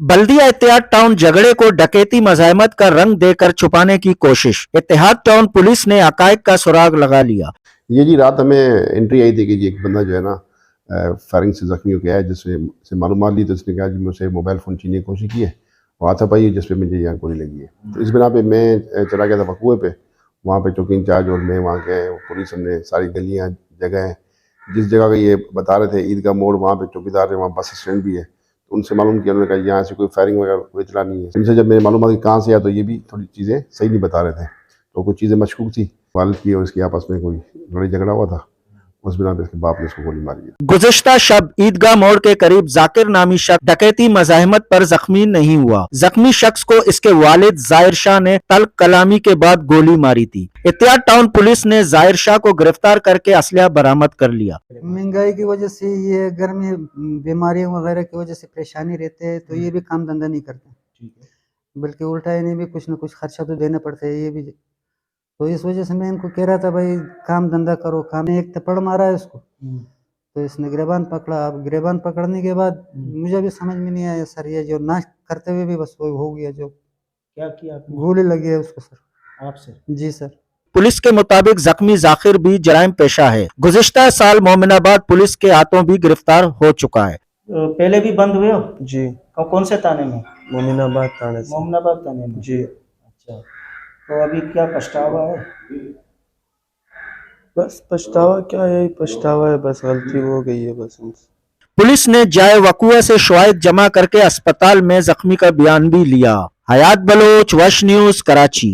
बल्दिया इत्तेहाद town झगड़े को डकैती मज़ाहमत का रंग देकर छुपाने की कोशिश। इत्तेहाद टाउन पुलिस ने हकायक का सुराग लगा लिया। ये जी रात हमें एंट्री आई थी कि जी एक बंदा जो है ना फायरिंग से जख्मी हो गया है, जिससे मालूमात ली तो उसने कहा जी मुझसे मोबाइल फ़ोन छीनने की कोशिश की है और हाथ पाई जिस पे मुझे यहाँ गोली लगी है। तो इस बिना पे मैं चला गया था वकूए पे, वहाँ पे चौकी इंचार्ज और मैं वहाँ गए, पुलिस हमने सारी गलियाँ जगह जिस जगह का ये बता रहे थे ईदगाह मोड़, वहाँ पे चौकीदार है, वहाँ बस स्टैंड भी है, तो उनसे मालूम किया, उन्होंने कहा यहाँ से कोई फायरिंग वगैरह कोई इतला नहीं है। इनसे जब मैंने मालूम की कहाँ से आया तो ये भी थोड़ी चीज़ें सही नहीं बता रहे थे, तो कुछ चीज़ें मशकूक थी। वालिद की और इसकी आपस में कोई लड़ाई झगड़ा हुआ था, उस बिना पे इसके बाप ने इसको गोली मारी है। गुज़िश्ता शब ईदगाह मोड़ के करीब जाकिर नामी शख्स डकैती मज़ाहमत पर जख्मी नहीं हुआ। जख्मी शख्स को इसके वालिद जाहिर शाह ने तल्ख कलामी के बाद गोली मारी थी। इत्तेहाद टाउन पुलिस ने जाहिर शाह को गिरफ्तार करके असलहा बरामद कर लिया। महंगाई की वजह से, ये गर्मी बीमारियों वगैरह की वजह से परेशानी रहते हैं, तो ये भी काम धंधा नहीं करते, बल्कि उल्टा इन्हें भी कुछ ना कुछ खर्चा तो देना पड़ता है। ये भी तो इस वजह से मैं इनको कह रहा था भाई काम धंधा करो। काम एक थप्पड़ मारा है इसको, तो इसने गिरबान पकड़ा। अब गिरबान पकड़ने के बाद मुझे भी समझ में नहीं आया सर, ये जो ना करते हुए भी बस वो हो गया, जो क्या किया गोली लगी है उसको सर। आपसे? जी सर। पुलिस के मुताबिक जख्मी जाकिर भी जराइम पेशा है। गुज़िश्ता साल मोमिनाबाद पुलिस के हाथों भी गिरफ्तार हो चुका है। पहले भी बंद हुए हो? जी। कौन से थाने में? मोमिनाबाद थाने से। मोमिनाबाद थाने में? जी। अच्छा, तो अभी क्या पछतावा है? बस पछतावा क्या है, यही पछतावा है, बस गलती हो गई है बस उनसे। पुलिस ने जाए वकुआ से शवाहिद जमा करके अस्पताल में जख्मी का बयान भी लिया। हयात बलोच, वश न्यूज़, कराची।